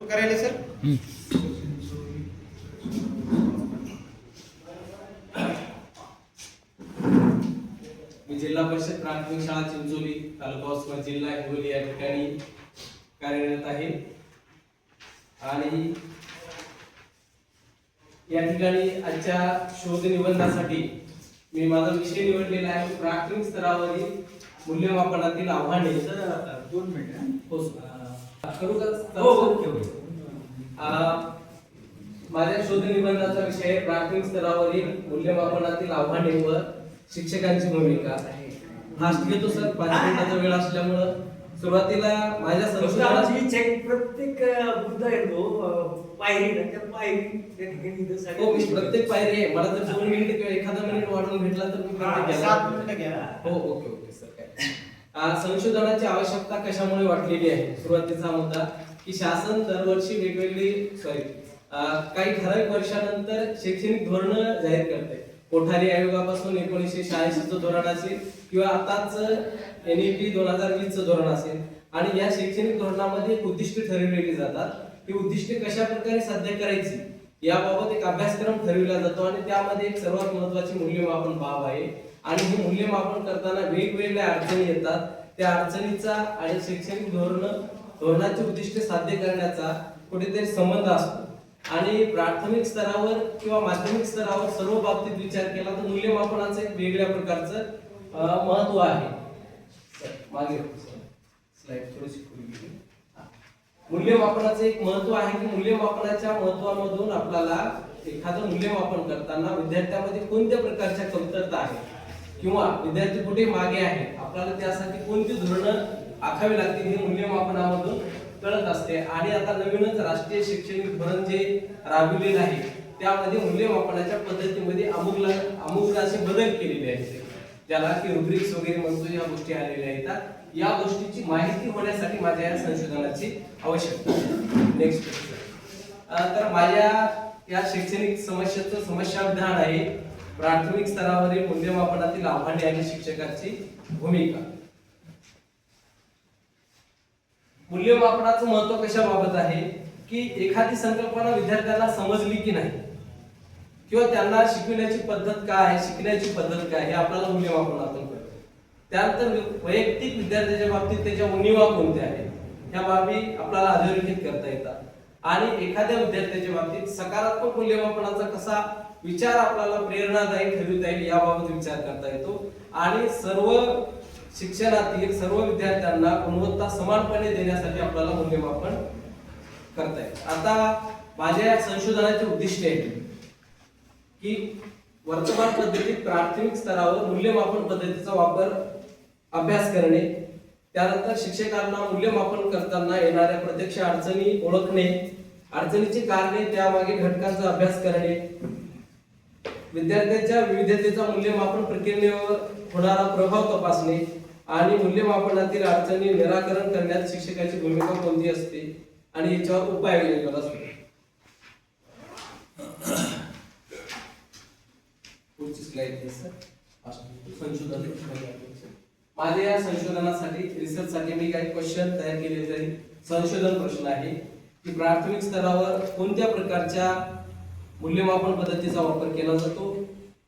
करायला सर मी जिल्हा परिषद प्राथमिक शाळा चिंचोली तालुका उस्मानाबाद जिल्हा हिंगोली या ठिकाणी कार्यरत आहे आणि या ठिकाणी आजच्या शोध निबंधासाठी मी माझा विषय निवडलेला आहे प्राथमिक स्तरावरील मूल्यमापनातील आव्हाने. सर 2 मिनिट हो सर. करू का? हो. माझ्या शोध निबंधाचा विषय आहे प्राथमिक स्तरावरील मूल्यमापनातील आव्हाने व शिक्षकांची भूमिका. फास्ट घेतो सर, 5 मिनिटाचा वेळ असल्यामुळे. सुरुवातीला माझ्या संशोधनाची चेक प्रत्येक मुद्दा येतो पायरी त्या पायरी त्या ठिकाणी हो, मी प्रत्येक पायरी आहे. मला जर 2 मिनिट किंवा एखादा मिनिट वाढवून भेटला तर मी प्रत्येक 7 मिनिटं घ्या. हो, ओके सर. काय संशोधनाची आवश्यकता कशामुळे वाटलेली आहे? सुरुवातीचा मुद्दा की शासन दरवर्षी वेगवेगळी काही ठराविक वर्षानंतर शैक्षणिक धोरण जाहीर करते. कोठारी आयोगापासून 1986 चं धोरण असेल किंवा आताच NEP 2020 चं धोरण असेल आणि या शैक्षणिक धोरणामध्ये एक उद्दिष्ट ठरवलेली जातात. ही उद्दिष्टे कशा प्रकारे साध्य करायची याबाबत एक अभ्यासक्रम ठरविला जातो आणि त्यामध्ये एक सर्वात महत्त्वाची मूल्यमापन बाब आहे. आणि हे मूल्यमापन करताना वेगवेगळ्या अडचणी येतात. त्या अडचणीचा आणि शैक्षणिक धोरणाची उद्दिष्टे साध्य करण्याचा कुठेतरी संबंध असतो. आणि प्राथमिक स्तरावर किंवा माध्यमिक स्तरावर सर्व बाबतीत विचार केला तर मूल्यमापनाचं एक वेगळ्या प्रकारचं महत्व आहे. मागे स्लाइड थोडीशी पुढे गेली. मूल्यमापनाचं एक महत्व आहे की मूल्यमापनाच्या महत्वामधून आपल्याला एखादं मूल्यमापन करताना विद्यार्थ्यांमध्ये कोणत्या प्रकारच्या कमतरता आहेत किंवा विद्यार्थी कुठे मागे आहे, आपल्याला त्यासाठी कोणती धोरणं आखावी लागतील हे मूल्यमापनामधून कळत असते. आणि आता नवीनच राष्ट्रीय शैक्षणिक धोरण जे राबविलेलं आहे त्यामध्ये मूल्यमापनाच्या पद्धतीमध्ये अमुक असे बदल केलेले आहेत, ज्याला की रुब्रिक्स वगैरे म्हणतो, या गोष्टी आलेल्या आहेत. या गोष्टीची माहिती होण्यासाठी माझ्या या संशोधनाची आवश्यकता आहे. नेक्स्ट तर माझ्या या शैक्षणिक समस्येचं समस्या विधान आहे प्राथमिक स्तरावरील मूल्यमापनातील आव्हाने आणि शिक्षकाची भूमिका. मूल्यमापनाचं महत्व कशाबाबत आहे की एखादी संकल्पना विद्यार्थ्यांना समजली की नाही किंवा त्यांना शिकविण्याची पद्धत काय आहे, शिकण्याची पद्धत काय हे आपल्याला मूल्यमापनातून कळतं. त्यानंतर वैयक्तिक विद्यार्थ्याच्या बाबतीत त्याच्या उणिवा कोणत्या आहेत ह्या बाबी आपल्याला अधोरेखित करता येतात. आणि एखाद्या विद्यार्थ्याच्या बाबतीत सकारात्मक मूल्यमापनाचा कसा विचार आपल्याला प्रेरणादायी ठरविता येईल याबाबत विचार करता येतो. आणि सर्व शिक्षणातील सर्व विद्यार्थ्यांना गुणवत्ता समानपणे देण्यासाठी आपल्याला मूल्यमापन करता येईल. आता माझ्या संशोधनाचे उद्दिष्ट आहे की वर्तमान पद्धतीत प्राथमिक स्तरावर मूल्यमापन पद्धतीचा वापर अभ्यास करणे, त्यानंतर शिक्षकांना मूल्यमापन करताना येणाऱ्या प्रत्यक्ष अडचणी ओळखणे, अडचणीची कारणे त्यामागे घटकांचा अभ्यास करणे, विद्यार्थ्यांच्या विविधतेचा मूल्यमापन प्रक्रियेवर होणारा प्रभाव तपासणे आणि मूल्यमापनातील अडचणी निराकरण करण्यात शिक्षकाची भूमिका कोणती असते आणि याच्यावर उपाय योजना असतो. पुढची स्लाइड आहे सर. संशोधन माझ्या या संशोधनासाठी रिसर्चसाठी मी काही क्वेश्चन तयार केले तरी संशोधन प्रश्न आहे की प्राथमिक स्तरावर कोणत्या प्रकारच्या मूल्यमापन पद्धतीचा वापर केला जातो,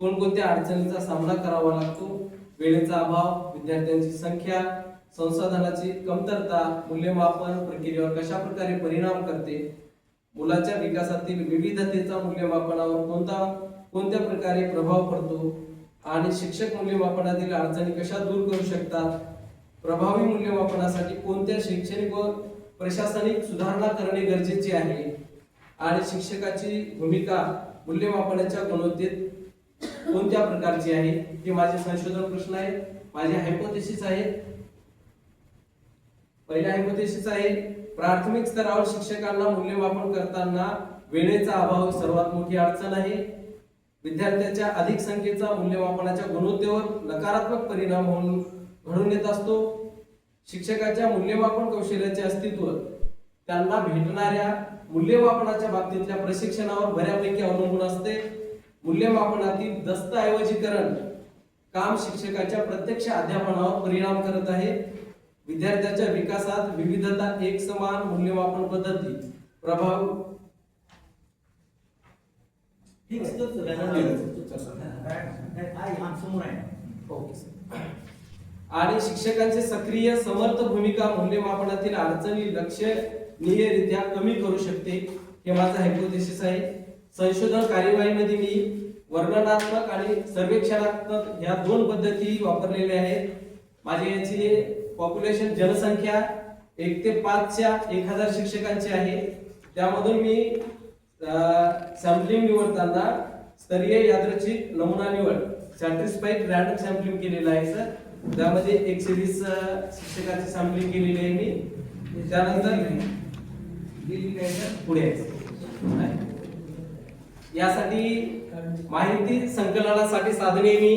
कोणकोणत्या अडचणींचा सामना करावा लागतो, वेळेचा अभाव, विद्यार्थ्यांची संख्या, संसाधनाची कमतरता मूल्यमापन प्रक्रियेवर कशा प्रकारे परिणाम करते, मुलाच्या विकासातील विविधतेचा मूल्यमापनावर कोणत्या प्रकारे प्रभाव पडतो आणि शिक्षक मूल्यमापनातील अडचणी कशा दूर करू शकतात, प्रभावी मूल्यमापनासाठी कोणत्या शैक्षणिक व प्रशासनिक सुधारणा करणे गरजेचे आहे आणि शिक्षकाची भूमिका मूल्यमापनाच्या गुणवत्तेत कोणत्या प्रकारची आहे हे माझे संशोधन प्रश्न आहेत. माझे हायपोथेसिस आहेत. पहिला हायपोथेसिस आहे प्राथमिक स्तरावर शिक्षकांना मूल्यमापन करताना वेळेचा अभाव सर्वात मोठी अडचण आहे. विद्यार्थ्यांच्या अधिक संख्येचा मूल्यमापनाच्या गुणवत्तेवर नकारात्मक परिणाम घडून येत असतो. शिक्षकाच्या मूल्यमापन कौशल्याचे अस्तित्व त्यांना भेटणाऱ्या मूल्यमापनाच्या बाबतीतल्या प्रशिक्षणावर बऱ्यापैकी अवलंबून असते. मूल्यमापनातील दस्तऐवजीकरण काम शिक्षकाच्या प्रत्यक्ष अध्यापनावर परिणाम करत आहे. विद्यार्थ्याच्या विकासात विविधता एकसमान मूल्यमापन पद्धती प्रभाव ठीक आहे समोर आहे. Okay sir. आणि शिक्षकांची सक्रिय समर्थ भूमिका मूल्यमापनातील अडचणी लक्षणीयरित्या कमी करू शकते, हे माझं हायपोथेसिस आहे. संशोधन कार्यवाहीमध्ये मी वर्णनात्मक आणि सर्वेक्षणात्मक ह्या दोन पद्धती वापरलेल्या आहेत. माझी याची पॉप्युलेशन जनसंख्या 1 ते 5 च्या 1000 शिक्षकांची आहे. त्यामधून मी सॅम्पलिंग निवडताना स्तरीय यादृच्छिक नमुना निवड सॅटिस्फाईड रॅन्डम सॅम्पलिंग केलेलं आहे सर. त्यामध्ये 120 शिक्षकांची सॅम्पलिंग केलेली आहे मी. त्यानंतर पुढे यासाठी माहिती संकलनासाठी साधने मी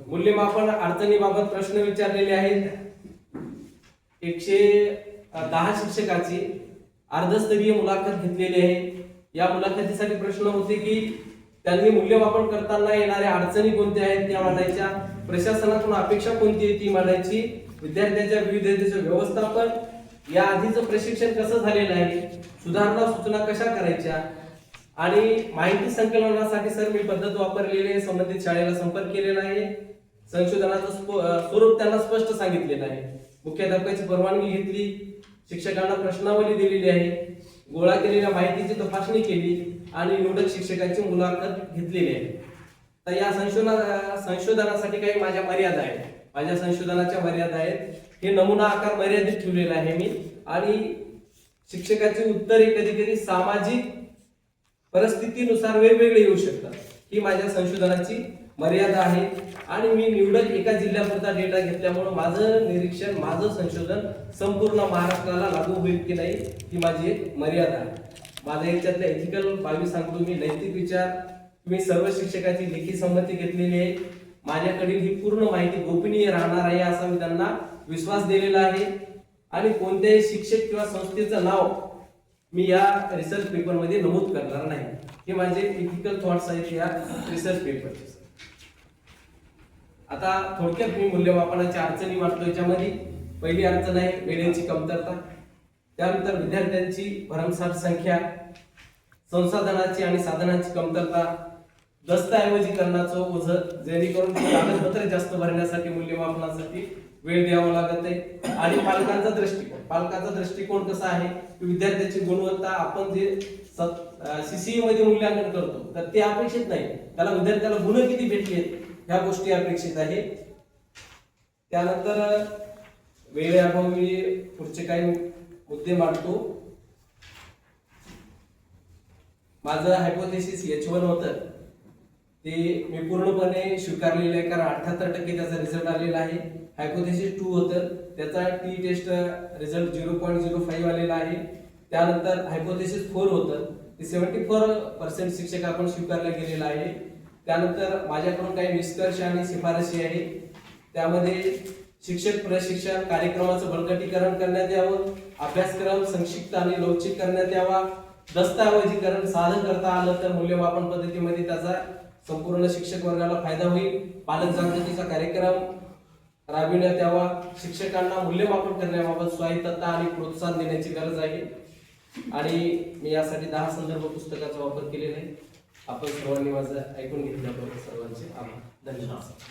मूल्यमापन अडचणीबाबत प्रश्न विचारलेले आहेत. 110 शिक्षकाची अर्धस्तरीय मुलाखत घेतलेली आहे. या मुलाखतीसाठी प्रश्न होते की त्यांनी मूल्यमापन करताना येणाऱ्या अडचणी कोणत्या आहेत त्या मांडायच्या, प्रशासनाकडून अपेक्षा कोणती आहे ती मांडायची, विद्यार्थ्यांच्या विविधतेचे व्यवस्थापन, या आधीचं प्रशिक्षण कसं झालेलं आहे, सुधारणा सूचना कशा करायच्या, आणि माहिती संकलनासाठी सर मी पद्धत वापरलेली आहे. संबंधित शाळेला संपर्क केलेला आहे. संशोधनाचं स्वरूप त्यांना स्पष्ट सांगितलेलं आहे. मुख्याध्यापकाची परवानगी घेतली, शिक्षकांना प्रश्नावली दिलेली आहे, गोळा केलेल्या माहितीची तपासणी केली आणि निवडक शिक्षकांची मुलाखत घेतलेली आहे. तर या संशोधनासाठी काही माझ्या मर्यादा आहेत. माझ्या संशोधनाच्या मर्यादा आहेत. हे नमुना आकार मर्यादित ठेवलेला आहे मी. आणि शिक्षकाची उत्तरे कधी कधी सामाजिक परिस्थितीनुसार वेगवेगळे येऊ शकतात. ही माझ्या संशोधनाची मर्यादा आहे. आणि मी निवडक एका जिल्ह्यापुरता डेटा घेतल्यामुळे माझं निरीक्षण, माझं संशोधन संपूर्ण महाराष्ट्राला लागू होईल की नाही ही माझी एक मर्यादा आहे. माझ्या याच्यातल्या एथिकल बाबी सांगतो मी. नैतिक विचार, तुम्ही सर्व शिक्षकाची लेखी संमती घेतलेली आहे. माझ्याकडील ही पूर्ण माहिती गोपनीय राहणार आहे असा मी त्यांना विश्वास दिलेला आहे. आणि कोणत्याही शिक्षक किंवा संस्थेचं नाव मी या रिसर्च पेपर मध्ये नमूद करणार नाही. हे माझे एथिकल थॉट्स आहेत या रिसर्च पेपरचे. आता थोडक्यात मी मूल्यमापनाच्या अडचणी मांडतो. याच्यामध्ये पहिली अडचण आहे वेळेची कमतरता, त्यानंतर विद्यार्थ्यांची भरमसाठ संख्या, संसाधनाची आणि साधनांची कमतरता, दस्तऐवजीकरणाचं ओझं, जेणेकरून कागदपत्र जास्त भरण्यासाठी मूल्यमापनासाठी वेळ द्यावा लागत आहे. आणि पालकांचा दृष्टिकोन कसा आहे की विद्यार्थ्याची गुणवत्ता आपण जे सीसीई मध्ये मूल्यांकन करतो तर ते अपेक्षित नाही, त्याला विद्यार्थ्याला गुण किती भेटलेत ह्या गोष्टी अपेक्षित आहे. त्यानंतर वेळेअभावी पुढचे काही मुद्दे मांडतो. माझं हायपोथेसिस H1 होतं ते मी पूर्णपणे स्वीकारलेलं आहे, कारण 78% त्याचा रिझल्ट आलेला आहे. हायपोथेसिस 2 होतं, त्याचा टी टेस्ट रिझल्ट 0.05 आलेला आहे. त्यानंतर हायपोथेसिस 4 होतं, ते 74% शिक्षक आपण स्वीकारला गेलेला आहे. त्यानंतर माझ्याकडून काही निष्कर्ष आणि शिफारशी आहे. त्यामध्ये शिक्षक प्रशिक्षण कार्यक्रमाचं बळकटीकरण करण्यात यावं, अभ्यासक्रम संक्षिप्त आणि लवचिक करण्यात यावा, दस्तऐवजीकरण साधन करता आलं तर मूल्यमापन पद्धतीमध्ये त्याचा संपूर्ण शिक्षक वर्गाला फायदा होईल. पालक जागृतीचा कार्यक्रम राबविण्यात यावा. शिक्षकांना मूल्यमापन करण्याबाबत स्वायत्तता आणि प्रोत्साहन देण्याची गरज आहे. आणि मी यासाठी 10 संदर्भ पुस्तकाचा वापर केलेला आहे. आपण सर्वांनी माझं ऐकून घेतल्याबद्दल सर्वांचे आभार. धन्यवाद.